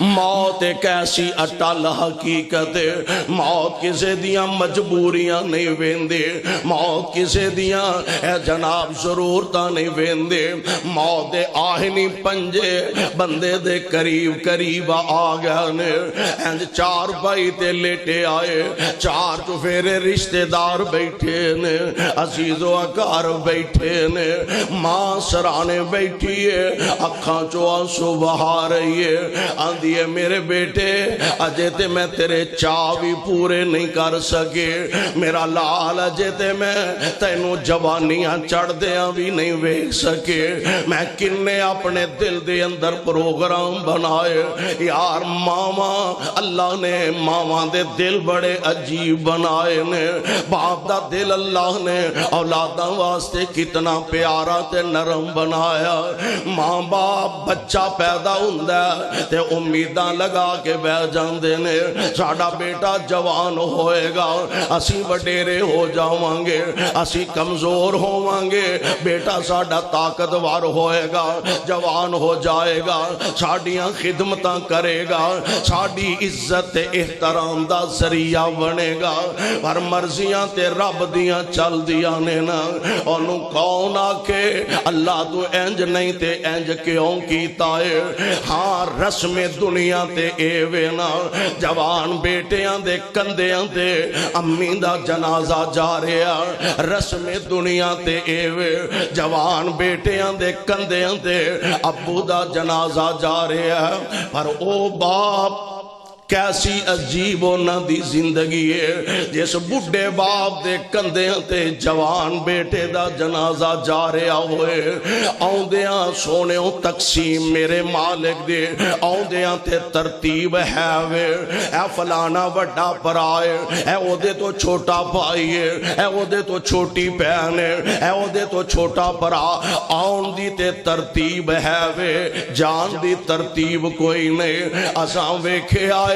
موت ایک ایسی اٹل حقیقت ہے، موت کسے دیاں مجبوریاں نہیں ویندے، موت کسے دیاں اے جناب ضرورتاں نہیں ویندے، موت دے آہنی پنجے بندے دے قریب قریب آ گئے نے، اینج چار بھائی تے لیٹے آئے، چار چفیرے رشتہ دار بیٹھے نے، عزیز و اکار بیٹھے نے، ماں سرانے بیٹھی ہے، اکھاں چو آنسو بہا رہی ہے، آندھی ہے میرے بیٹے اجے تے میں تیرے چاوی پورے نہیں کر سکے، میرا لال اجے تے میں تینوں جوانیاں چڑھ دیاں بھی نہیں ویکھ سکے، میں کنے اپنے دل دے اندر پروگرام بنائے، یار ماما اللہ نے ماما دے دل بڑے عجیب بنائے نے، باپ دا دل اللہ نے اولاداں واسطے کتنا پیارا تے نرم بنایا، ماں باپ بچہ پیدا ہوندا ہے تے امیداں لگا کے بہ جاندے نے، ساڈا بیٹا جوان ہوئے گا، اسی وڈیرے ہو جاواں گے، اسی کمزور ہوواں گے، بیٹا ساڈا طاقتور ہوئے گا، جوان ہو جائے گا، ساڈیاں خدمتاں کرے گا، ساڈی عزت احترام دا ذریعہ بنے گا، پر مرضیاں تے رب دیاں چل دیاں نے نا، انہوں کون آکے اللہ تو انج نہیں تے انج کیوں کیتا ہے، ہاں رسم دنیا تے ایوے نا، جوان بیٹیاں دے کندیاں تے امی دا جنازہ جا رہا، رسم دنیا تے ایوے جوان بیٹیاں دے کندیاں تے ابو دا جنازہ جا رہا، پر او باپ کیسی عجیب ہونا دی زندگی ہے، جس بڑھے باپ دے کندیاں تے جوان بیٹے دا جنازہ جا رہا ہوئے، آؤں دیاں سونےوں تقسیم میرے مالک دے، آؤں دیاں تے ترتیب ہے وے، اے فلانا وڈا پرائے، اے او دے تو چھوٹا بھائی ہے، اے او دے تو چھوٹی بہن ہے، اے او دے تو چھوٹا پرا، آؤں دی تے ترتیب ہے وے، جان دی ترتیب کوئی نہیں، اساں ویکھے آئے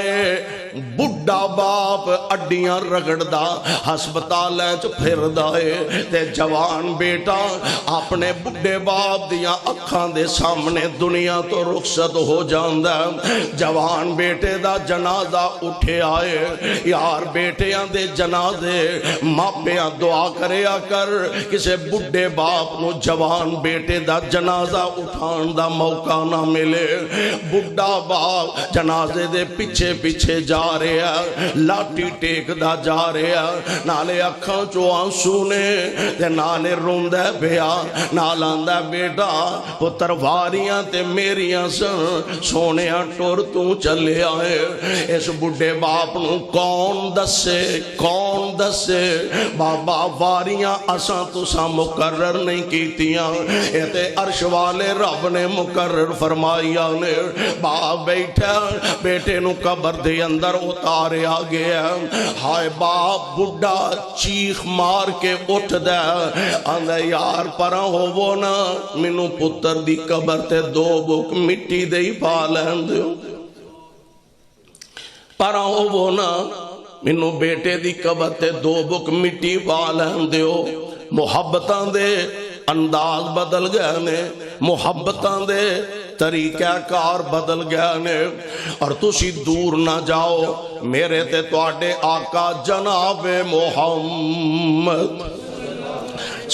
بڑھا باپ اڈیاں رگڑدا ہسپتالیں چ پھردا ہے تے جوان بیٹا اپنے بڑھے باپ دیاں اکھاں دے سامنے دنیا تو رخصت ہو جاندا ہے، جوان بیٹے دا جنازہ اٹھے آئے، یار بیٹیاں دے جنازے ماپیاں دعا کریا کر، کسے بڑھے باپ نو جوان بیٹے دا جنازہ اٹھان دا موقع نہ ملے، بڑھا باپ جنازے دے پیچھے پیچھے جا رہے ہیں، لاٹھی ٹیک دا جا رہے ہیں، نالے اکھاں چو آنسو نے نالے روندہ بیا، نالاندہ بیٹا پتر واریاں تے میریاں سن سونیاں ٹور تو چلے آئے، اس بڑھے باپ نو کون دسے بابا واریاں اساں تساں مقرر نہیں کیتیاں، اے تے عرش والے رب نے مقرر فرمائیا نے، باپ بیٹھا بیٹے نو قبر دے اندر اتاریا گیا، ہائے باپ بڑھا چیخ مار کے اٹھ دے، آندھا یار پرا ہو وہ نا منو پتر دی قبر تے دو بک مٹی دے ہی پا لین دیو، پرا ہو وہ نا منو بیٹے دی قبر تے دو بک مٹی پا لین دیو، محبتاں دے انداز بدل گئے نے، محبتاں دے طریقہ کار بدل گیا نے، اور تسی دور نہ جاؤ، میرے تے تواڈے آقا جناب محمد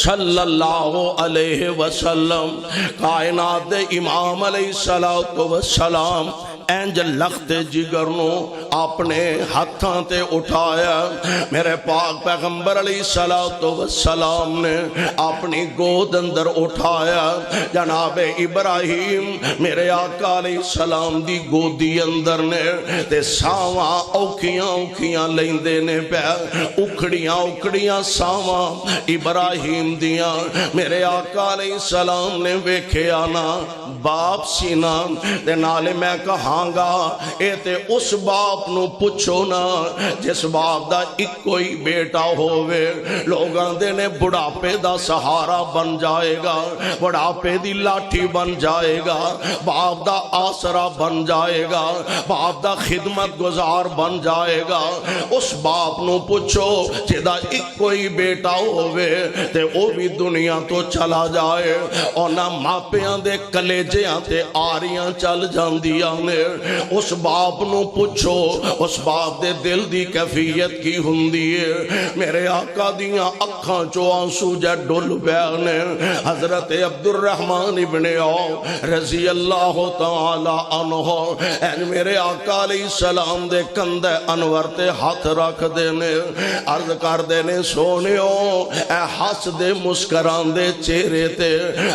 صلی اللہ علیہ وسلم کائنات دے امام علیہ السلام اینج لخت جگر نو اپنے ہاتھاں تے اٹھایا، میرے پاک پیغمبر علیہ السلام نے اپنی گود اندر اٹھایا، جناب ابراہیم میرے آقا علیہ السلام دی گودی اندر نے تے ساواں اوکھیاں لیندے نے پہ، اکھڑیاں ساواں ابراہیم دیاں، میرے آقا علیہ السلام نے ویکھے آنا باپ سینا تے نالے میں کہاں گا اے تے اس باپ باپ نو پوچھو نا جس باپ دا ایک کوئی بیٹا ہووے لوگ آندے نے بڑھاپے دا سہارا بن جائے گا بڑھاپے دی لاٹھی بن جائے گا باپ دا آسرا بن جائے گا باپ دا خدمت گزار بن جائے گا اس باپ نو پوچھو جدا ایک کوئی بیٹا ہووے تے او بھی دنیا تو چلا جائے اور نہ ماپیاں دے کلیجیاں تے آریاں چل جاندیاں نے اس باپ نو پوچھو اس باپ دے دل دی کیفیت کی ہوندی ہے میرے آقا دیاں اکھاں چو آنسو جے ڈول بیانے حضرت عبد الرحمن ابن عوف رضی اللہ تعالی عنہ میرے آقا علیہ السلام دے کندے انور تے ہاتھ رکھ دینے عرض کر دینے سونیو اے ہس دے مسکران دے چہرے تے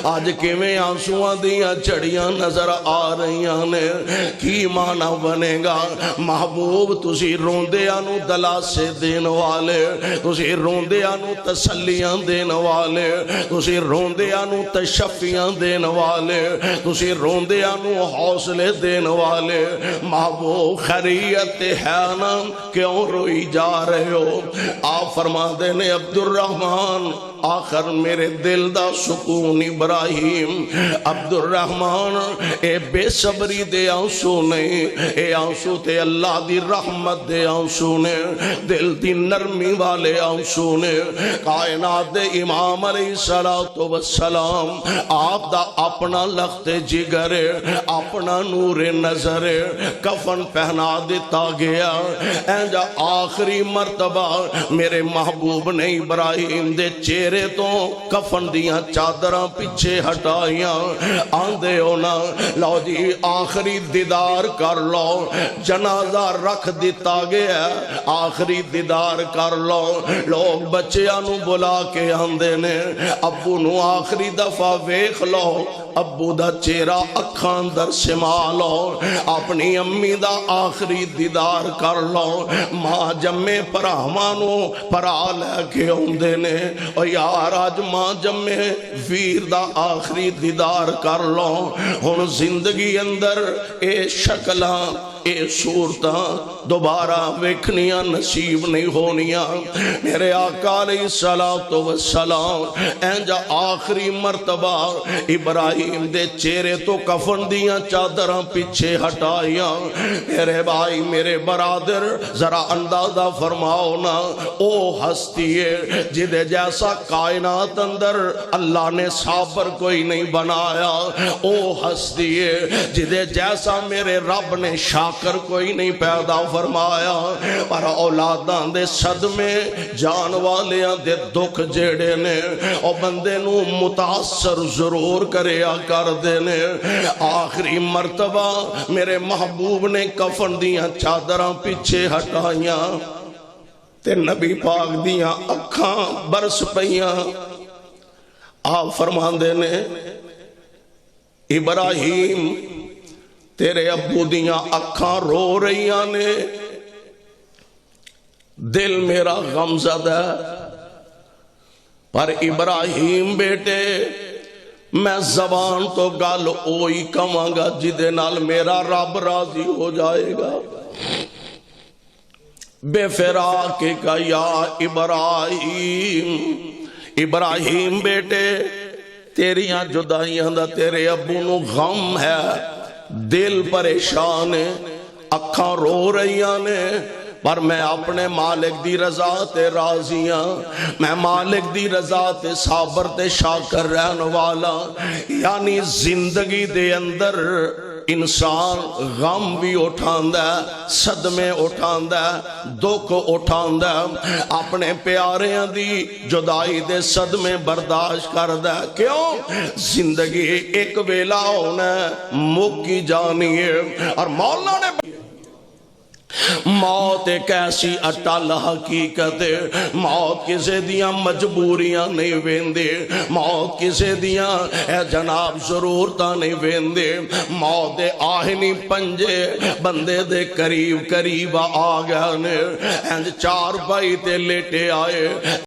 آج کیویں آنسواں دیاں چڑیاں نظر آ رہیاں نے کی معنی بنے گا محبوب تسی روندیاں نو دلاسے دین والے تسی روندیاں نو تسلیاں دین والے تسی روندیاں نو تشفیاں دین والے تسی روندیاں نو حوصلے دین والے محبوب خیریت ہے نا کیوں روئی جا رہے ہو آپ فرما دینے عبد الرحمن آخر میرے دل دا سکون ابراہیم عبد الرحمن اے بے صبری دے آنسو نہیں اے آنسو تے اللہ دی رحمت دے آنسو نے دل دی نرمی والے آنسو نے کائنات دے امام علیہ السلام آپ دا اپنا لخت جگر اپنا نور نظر کفن پہنا دیتا گیا اینجا آخری مرتبہ میرے محبوب نے ابراہیم دے چہرے تو کفن دیاں چادراں پیچھے ہٹائیاں آندے ہونا لو جی آخری دیدار کر لو جنازہ رکھ دیتا گیا آخری دیدار کر لو لوگ بچیاں بلا کے آندے نے ابو نو آخری دفعہ ویکھ لو ابو دا چہرہ اکھاں در سما لو اپنی امی دا آخری دیدار کر لو ماں جمے پراوانو پرا لے کے آندے نے او یار آج ماں جمے ویر دا آخری دیدار کر لو ہن زندگی اندر اے شکلاں اے صورتاں دوبارہ ویکھنیاں نصیب نہیں ہونیاں میرے آقا علیہ السلام اینجا آخری مرتبہ ابراہیم دے چہرے تو کفن دیاں چادراں پیچھے ہٹائیاں میرے بھائی میرے برادر ذرا اندازہ فرماؤ نا او ہستی ہے جدے جیسا کائنات اندر اللہ نے صابر کوئی نہیں بنایا او ہستی ہے جدے جیسا میرے رب نے شاکر کوئی نہیں پیدا فرمایا پر اولاداں دے صدمے جان والیاں دے دکھ جیڑے نے او بندے نو متاثر ضرور کریا کر دینے آخری مرتبہ میرے محبوب نے کفن دیاں چادراں پیچھے ہٹائیاں تے نبی پاک دیاں اکھاں برس پئیاں آپ فرمان دینے ابراہیم تیرے ابو دیاں اکھاں رو رہیاں نے دل میرا غمزدہ پر ابراہیم بیٹے میں زبان تو گل اوئی کماں گا جدے نال میرا رب راضی ہو جائے گا بے فراق کا یا ابراہیم بیٹے تیریاں جدائیاں دا تیرے ابو نو غم ہے دل پریشان ہے اکھاں رو رہیاں نے پر میں اپنے مالک دی رضا تے راضیاں میں مالک دی رضا تے صابر تے شاکر رہن والا یعنی زندگی دے اندر انسان غم بھی اٹھاندہ صدمے اٹھاندہ دکھ اٹھاندہ اپنے پیاریاں دی جدائی دے صدمے برداشت کردہ کیوں زندگی ایک ویلا ہونا مکی جانی ہے اور مولا نے موت ایک ایسی اٹل حقیقت ہے موت کسے دیاں مجبوریاں نہیں ویندے موت کسے دیاں اے جناب ضرورتاں نہیں ویندے موت دے آہنی پنجے بندے دے قریب قریب آ گیا نے چار بھائی تے لیٹے آئے